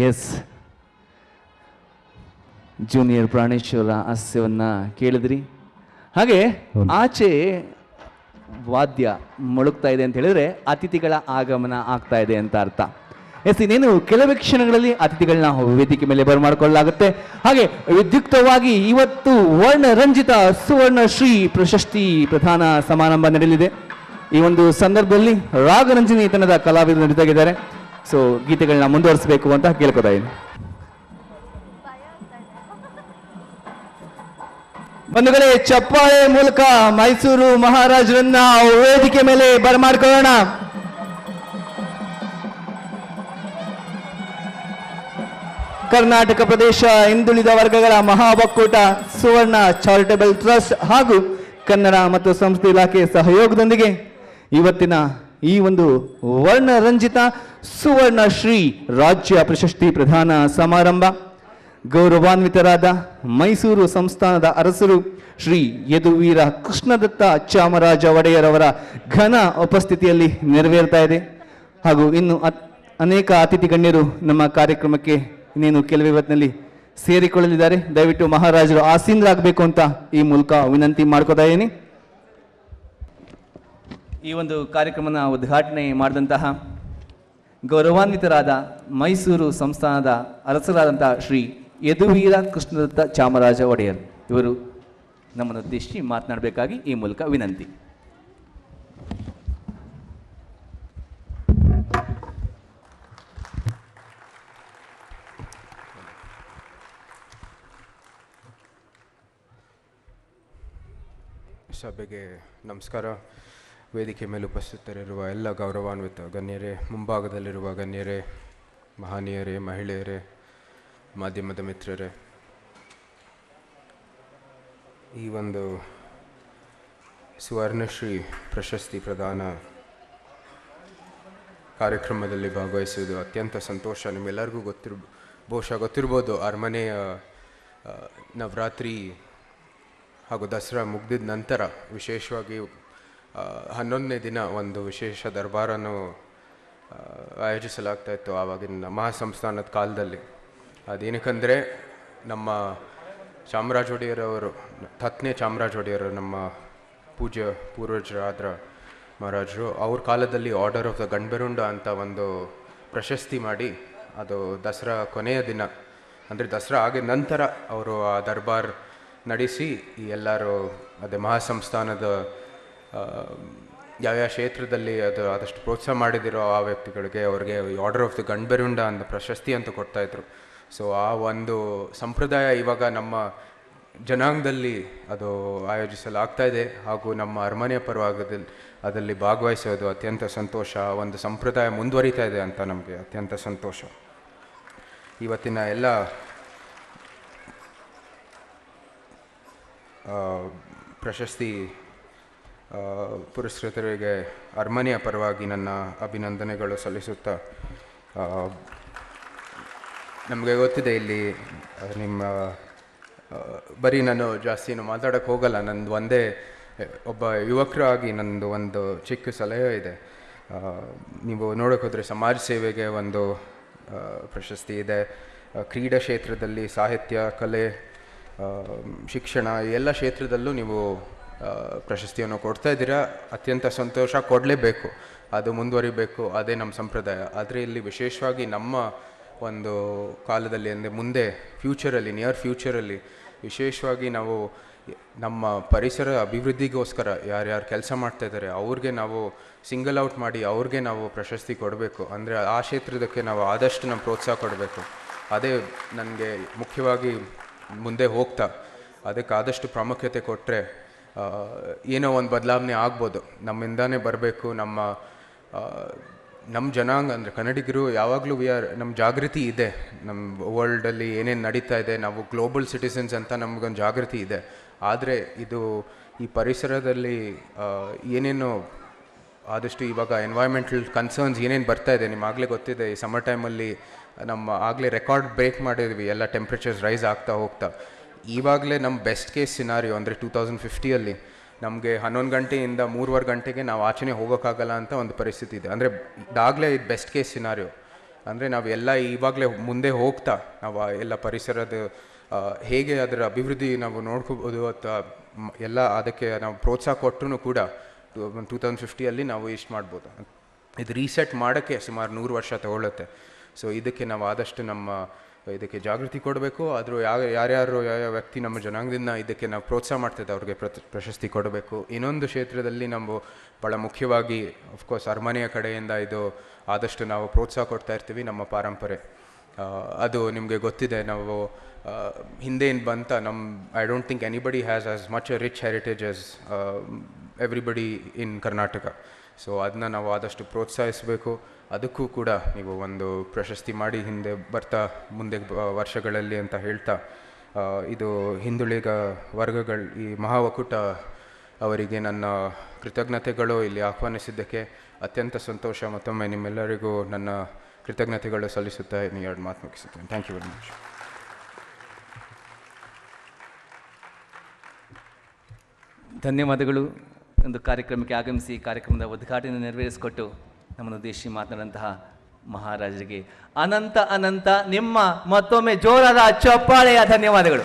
S, junior ಪ್ರಾಣೇಶ್ವರ ಹಾಸ್ಯವನ್ನ ಕೇಳಿದ್ರಿ. ಹಾಗೆ ಆಚೆ ವಾದ್ಯ ಮೊಳಗ್ತಾ ಇದೆ ಅಂತ ಹೇಳಿದ್ರೆ ಅತಿಥಿಗಳ ಆಗಮನ ಆಗ್ತಾ ಇದೆ ಅಂತ ಅರ್ಥ. ಎಸ್, ಇನ್ನೇನು ಕೆಲವೇ ಕ್ಷಣಗಳಲ್ಲಿ ಅತಿಥಿಗಳನ್ನ ವೇದಿಕೆ ಮೇಲೆ ಬರಮಾಡಿಕೊಳ್ಳಲಾಗುತ್ತೆ. ಹಾಗೆ ವಿದ್ಯುಕ್ತವಾಗಿ ಇವತ್ತು ವರ್ಣರಂಜಿತ ಸುವರ್ಣ ಶ್ರೀ ಪ್ರಶಸ್ತಿ ಪ್ರದಾನ ಸಮಾರಂಭ ನಡೆಯಲಿದೆ. ಈ ಒಂದು ಸಂದರ್ಭದಲ್ಲಿ ರಾಗರಂಜನಿತನದ ಕಲಾವಿದರು ನಡೀತಾ ಇದ್ದಾರೆ. ಸೊ ಗೀತೆಗಳನ್ನ ಮುಂದುವರಿಸಬೇಕು ಅಂತ ಕೇಳ್ಕೊತಾ ಇದ್ದೀನಿ. ಬಂಧುಗಳೇ, ಚಪ್ಪಾಳೆ ಮೂಲಕ ಮೈಸೂರು ಮಹಾರಾಜರನ್ನ ವೇದಿಕೆ ಮೇಲೆ ಬರಮಾಡ್ಕೊಳ್ಳೋಣ. ಕರ್ನಾಟಕ ಪ್ರದೇಶ ಹಿಂದುಳಿದ ವರ್ಗಗಳ ಮಹಾ ಒಕ್ಕೂಟ, ಸುವರ್ಣ ಚಾರಿಟಬಲ್ ಟ್ರಸ್ಟ್ ಹಾಗೂ ಕನ್ನಡ ಮತ್ತು ಸಂಸ್ಕೃತಿ ಇಲಾಖೆ ಸಹಯೋಗದೊಂದಿಗೆ ಇವತ್ತಿನ ಈ ಒಂದು ವರ್ಣರಂಜಿತ ಸುವರ್ಣ ಶ್ರೀ ರಾಜ್ಯ ಪ್ರಶಸ್ತಿ ಪ್ರದಾನ ಸಮಾರಂಭ ಗೌರವಾನ್ವಿತರಾದ ಮೈಸೂರು ಸಂಸ್ಥಾನದ ಅರಸರು ಶ್ರೀ ಯದುವೀರ ಕೃಷ್ಣದತ್ತ ಚಾಮರಾಜ ಒಡೆಯರ್ ಅವರ ಘನ ಉಪಸ್ಥಿತಿಯಲ್ಲಿ ನೆರವೇರ್ತಾ ಇದೆ. ಹಾಗೂ ಇನ್ನು ಅನೇಕ ಅತಿಥಿ ಗಣ್ಯರು ನಮ್ಮ ಕಾರ್ಯಕ್ರಮಕ್ಕೆ ಇನ್ನೇನು ಕೆಲವೇ ಹೊತ್ತಿನಲ್ಲಿ ಸೇರಿಕೊಳ್ಳಲಿದ್ದಾರೆ. ದಯವಿಟ್ಟು ಮಹಾರಾಜರು ಆಸೀನರಾಗಬೇಕು ಅಂತ ಈ ಮೂಲಕ ವಿನಂತಿ ಮಾಡ್ಕೋತಾ ಇದ್ದೀನಿ. ಈ ಒಂದು ಕಾರ್ಯಕ್ರಮನ ಉದ್ಘಾಟನೆ ಮಾಡಿದಂತಹ ಗೌರವಾನ್ವಿತರಾದ ಮೈಸೂರು ಸಂಸ್ಥಾನದ ಅರಸರಾದಂತಹ ಶ್ರೀ ಯದುವೀರ ಕೃಷ್ಣದತ್ತ ಚಾಮರಾಜ ಒಡೆಯರ್ ಇವರು ನಮ್ಮನ್ನು ಉದ್ದೇಶಿಸಿ ಮಾತನಾಡಬೇಕಾಗಿ ಈ ಮೂಲಕ ವಿನಂತಿ. ಸಭೆಗೆ ನಮಸ್ಕಾರ. ವೇದಿಕೆ ಮೇಲೆ ಉಪಸ್ಥಿತರಿರುವ ಎಲ್ಲ ಗೌರವಾನ್ವಿತ ಗಣ್ಯರೇ, ಮುಂಭಾಗದಲ್ಲಿರುವ ಗಣ್ಯರೇ, ಮಹನೀಯರೇ, ಮಹಿಳೆಯರೇ, ಮಾಧ್ಯಮದ ಮಿತ್ರರೇ, ಈ ಒಂದು ಸುವರ್ಣಶ್ರೀ ಪ್ರಶಸ್ತಿ ಪ್ರದಾನ ಕಾರ್ಯಕ್ರಮದಲ್ಲಿ ಭಾಗವಹಿಸುವುದು ಅತ್ಯಂತ ಸಂತೋಷ. ನಿಮ್ಮೆಲ್ಲರಿಗೂ ಬಹುಶಃ ಗೊತ್ತಿರ್ಬೋದು, ಅರಮನೆಯ ನವರಾತ್ರಿ ಹಾಗೂ ದಸರಾ ಮುಗಿದಿದ ನಂತರ ವಿಶೇಷವಾಗಿ 11ನೇ ದಿನ ಒಂದು ವಿಶೇಷ ದರ್ಬಾರನ್ನು ಆಯೋಜಿಸಲಾಗ್ತಾ ಇತ್ತು ಆವಾಗಿನ ಮಹಾಸಂಸ್ಥಾನದ ಕಾಲದಲ್ಲಿ. ಅದೇನಕ್ಕಂದರೆ ನಮ್ಮ ಚಾಮರಾಜ ಒಡೆಯರವರು, 10ನೇ ಚಾಮರಾಜ ಒಡೆಯರು, ನಮ್ಮ ಪೂಜ್ಯ ಪೂರ್ವಜರಾದ್ರ ಮಹಾರಾಜರು, ಅವ್ರ ಕಾಲದಲ್ಲಿ ಆರ್ಡರ್ ಆಫ್ ದ ಗಂಡ್ಬೆರುಂಡ ಅಂತ ಒಂದು ಪ್ರಶಸ್ತಿ ಮಾಡಿ, ಅದು ದಸರಾ ಕೊನೆಯ ದಿನ ಅಂದರೆ ದಸರಾ ಆಗಿದ ನಂತರ ಅವರು ಆ ದರ್ಬಾರ್ ನಡೆಸಿ ಈ ಎಲ್ಲರೂ ಅದೇ ಮಹಾಸಂಸ್ಥಾನದ ಯಾವ್ಯಾವ ಕ್ಷೇತ್ರದಲ್ಲಿ ಅದು ಆದಷ್ಟು ಪ್ರೋತ್ಸಾಹ ಮಾಡಿದಿರೋ ಆ ವ್ಯಕ್ತಿಗಳಿಗೆ ಅವ್ರಿಗೆ ಆರ್ಡರ್ ಆಫ್ ದ ಗಂಡ್ಬೆರುಂಡ ಅಂತ ಪ್ರಶಸ್ತಿ ಅಂತ ಕೊಡ್ತಾಯಿದ್ರು. ಸೊ ಆ ಒಂದು ಸಂಪ್ರದಾಯ ಇವಾಗ ನಮ್ಮ ಜನಾಂಗದಲ್ಲಿ ಅದು ಆಯೋಜಿಸಲಾಗ್ತಾ ಇದೆ. ಹಾಗೂ ನಮ್ಮ ಅರಮನೆಯ ಪರವಾಗಿ ಅದರಲ್ಲಿ ಭಾಗವಹಿಸೋದು ಅತ್ಯಂತ ಸಂತೋಷ. ಒಂದು ಸಂಪ್ರದಾಯ ಮುಂದುವರಿತಾ ಇದೆ ಅಂತ ನಮಗೆ ಅತ್ಯಂತ ಸಂತೋಷ. ಇವತ್ತಿನ ಎಲ್ಲ ಪ್ರಶಸ್ತಿ ಪುರಸ್ಕೃತರಿಗೆ ಅರಮನೆಯ ಪರವಾಗಿ ನನ್ನ ಅಭಿನಂದನೆಗಳು ಸಲ್ಲಿಸುತ್ತಾ, ನಮಗೆ ಗೊತ್ತಿದೆ ಇಲ್ಲಿ ನಿಮ್ಮ ಬರೀ ನಾನು ಜಾಸ್ತಿ ಮಾತಾಡೋಕ್ಕೆ ಹೋಗಲ್ಲ. ನಂದು ಒಂದೇ ಒಬ್ಬ ಯುವಕರಾಗಿ ನಂದು ಒಂದು ಚಿಕ್ಕ ಸಲಹೆ ಇದೆ. ನೀವು ನೋಡೋಕೆ ಹೋದರೆ ಸಮಾಜ ಸೇವೆಗೆ ಒಂದು ಪ್ರಶಸ್ತಿ ಇದೆ, ಕ್ರೀಡಾ ಕ್ಷೇತ್ರದಲ್ಲಿ, ಸಾಹಿತ್ಯ, ಕಲೆ, ಶಿಕ್ಷಣ, ಎಲ್ಲ ಕ್ಷೇತ್ರದಲ್ಲೂ ನೀವು ಪ್ರಶಸ್ತಿಯನ್ನು ಕೊಡ್ತಾ ಇದ್ದೀರಾ. ಅತ್ಯಂತ ಸಂತೋಷ, ಕೊಡಲೇಬೇಕು, ಅದು ಮುಂದುವರಿಬೇಕು, ಅದೇ ನಮ್ಮ ಸಂಪ್ರದಾಯ. ಆದರೆ ಇಲ್ಲಿ ವಿಶೇಷವಾಗಿ ನಮ್ಮ ಒಂದು ಕಾಲದಲ್ಲಿ ಅಂದರೆ ಮುಂದೆ ಫ್ಯೂಚರಲ್ಲಿ, ನಿಯರ್ ಫ್ಯೂಚರಲ್ಲಿ ವಿಶೇಷವಾಗಿ ನಾವು ನಮ್ಮ ಪರಿಸರ ಅಭಿವೃದ್ಧಿಗೋಸ್ಕರ ಯಾರ್ಯಾರು ಕೆಲಸ ಮಾಡ್ತಾಯಿದ್ದಾರೆ ಅವ್ರಿಗೆ ನಾವು ಸಿಂಗಲ್ ಔಟ್ ಮಾಡಿ ಅವ್ರಿಗೆ ನಾವು ಪ್ರಶಸ್ತಿ ಕೊಡಬೇಕು. ಅಂದರೆ ಆ ಕ್ಷೇತ್ರದಕ್ಕೆ ನಾವು ಆದಷ್ಟು ನಮ್ಮ ಪ್ರೋತ್ಸಾಹ ಕೊಡಬೇಕು. ಅದೇ ನನಗೆ ಮುಖ್ಯವಾಗಿ ಮುಂದೆ ಹೋಗ್ತಾ ಅದಕ್ಕೆ ಆದಷ್ಟು ಪ್ರಾಮುಖ್ಯತೆ ಕೊಟ್ಟರೆ ಏನೋ ಒಂದು ಬದಲಾವಣೆ ಆಗ್ಬೋದು. ನಮ್ಮಿಂದಾನೇ ಬರಬೇಕು. ನಮ್ಮ ಜನಾಂಗ ಅಂದರೆ ಕನ್ನಡಿಗರು ಯಾವಾಗಲೂ ನಮ್ಮ ಜಾಗೃತಿ ಇದೆ. ನಮ್ಮ ವರ್ಲ್ಡಲ್ಲಿ ಏನೇನು ನಡೀತಾ ಇದೆ, ನಾವು ಗ್ಲೋಬಲ್ ಸಿಟಿಸನ್ಸ್ ಅಂತ ನಮಗೊಂದು ಜಾಗೃತಿ ಇದೆ. ಆದರೆ ಇದು ಈ ಪರಿಸರದಲ್ಲಿ ಏನೇನು ಆದಷ್ಟು ಇವಾಗ ಎನ್ವೈರ್ಮೆಂಟಲ್ ಕನ್ಸರ್ನ್ಸ್ ಏನೇನು ಬರ್ತಾ ಇದೆ, ನಿಮ್ಗಾಗಲೇ ಗೊತ್ತಿದೆ. ಈ ಸಮ್ಮರ್ ಟೈಮಲ್ಲಿ ನಮ್ಮ ಆಗಲೇ ರೆಕಾರ್ಡ್ ಬ್ರೇಕ್ ಮಾಡಿದ್ವಿ, ಎಲ್ಲ ಟೆಂಪ್ರೇಚರ್ಸ್ ರೈಸ್ ಆಗ್ತಾ ಹೋಗ್ತಾ. ಇವಾಗಲೇ ನಮ್ಮ ಬೆಸ್ಟ್ ಕೇಸ್ ಸಿನಾರಿಯೋ ಅಂದರೆ 2050 ನಮಗೆ 11 ಗಂಟೆಯಿಂದ 3:15 ಗಂಟೆಗೆ ನಾವು ಆಚೆನೇ ಹೋಗೋಕ್ಕಾಗಲ್ಲ ಅಂತ ಒಂದು ಪರಿಸ್ಥಿತಿ ಇದೆ. ಅಂದರೆ ಇದಾಗಲೇ ಇದು ಬೆಸ್ಟ್ ಕೇಸ್ ಸಿನಾರಿಯೋ. ಅಂದರೆ ನಾವು ಎಲ್ಲ ಇವಾಗಲೇ ಮುಂದೆ ಹೋಗ್ತಾ ನಾವು ಎಲ್ಲ ಪರಿಸರದ ಹೇಗೆ ಅದರ ಅಭಿವೃದ್ಧಿ ನಾವು ನೋಡ್ಕೋಬೋದು ಅಥವಾ ಎಲ್ಲ ಅದಕ್ಕೆ ನಾವು ಪ್ರೋತ್ಸಾಹ ಕೊಟ್ಟರು ಕೂಡ 2050 ನಾವು ಇಷ್ಟು ಮಾಡ್ಬೋದು. ಇದು ರೀಸೆಟ್ ಮಾಡೋಕ್ಕೆ ಸುಮಾರು 100 ವರ್ಷ ತಗೊಳ್ಳುತ್ತೆ. ಸೊ ಇದಕ್ಕೆ ನಾವು ಆದಷ್ಟು ಇದಕ್ಕೆ ಜಾಗೃತಿ ಕೊಡಬೇಕು. ಆದರೂ ಯಾರ್ಯಾರು ಯಾವ ವ್ಯಕ್ತಿ ನಮ್ಮ ಜನಾಂಗದಿಂದ ಇದಕ್ಕೆ ನಾವು ಪ್ರೋತ್ಸಾಹ ಮಾಡ್ತಿದ್ದೆ ಅವ್ರಿಗೆ ಪ್ರಶಸ್ತಿ ಕೊಡಬೇಕು. ಇನ್ನೊಂದು ಕ್ಷೇತ್ರದಲ್ಲಿ ನಾವು ಭಾಳ ಮುಖ್ಯವಾಗಿ ಅಫ್ಕೋರ್ಸ್ ಅರಮನೆಯ ಕಡೆಯಿಂದ ಇದು ಆದಷ್ಟು ನಾವು ಪ್ರೋತ್ಸಾಹ ಕೊಡ್ತಾ ಇರ್ತೀವಿ. ನಮ್ಮ ಪರಂಪರೆ ಅದು ನಿಮಗೆ ಗೊತ್ತಿದೆ. ನಾವು ಹಿಂದೆ ಏನು ಬಂತ I don't think anybody has as much A rich heritage as everybody in Karnataka. So ಅದನ್ನ ನಾವು ಆದಷ್ಟು ಪ್ರೋತ್ಸಾಹಿಸಬೇಕು. ಅದಕ್ಕೂ ಕೂಡ ನೀವು ಒಂದು ಪ್ರಶಸ್ತಿ ಮಾಡಿ ಹಿಂದೆ ಮುಂದೆ ವರ್ಷಗಳಲ್ಲಿ ಅಂತ ಹೇಳ್ತಾ, ಇದು ಹಿಂದುಳಿದ ವರ್ಗಗಳು ಈ ಮಹಾ ಒಕ್ಕೂಟ ಅವರಿಗೆ ನನ್ನ ಕೃತಜ್ಞತೆಗಳು. ಇಲ್ಲಿ ಆಹ್ವಾನಿಸಿದ್ದಕ್ಕೆ ಅತ್ಯಂತ ಸಂತೋಷ. ಮತ್ತೊಮ್ಮೆ ನಿಮ್ಮೆಲ್ಲರಿಗೂ ನನ್ನ ಕೃತಜ್ಞತೆಗಳು ಸಲ್ಲಿಸುತ್ತಾ ನೀವು 2 ಮಾತು ಮುಗಿಸುತ್ತೇನೆ. Thank you very much. ಧನ್ಯವಾದಗಳು. ಒಂದು ಕಾರ್ಯಕ್ರಮಕ್ಕೆ ಆಗಮಿಸಿ ಕಾರ್ಯಕ್ರಮದ ಉದ್ಘಾಟನೆ ನೆರವೇರಿಸಿಕೊಟ್ಟು ನಮ್ಮನ್ನು ಉದ್ದೇಶಿಸಿ ಮಾತನಾಡಿದಂತಹ ಮಹಾರಾಜರಿಗೆ ಅನಂತ ನಿಮ್ಮ ಮತ್ತೊಮ್ಮೆ ಜೋರಾದ ಚಪ್ಪಾಳೆಯ ಧನ್ಯವಾದಗಳು.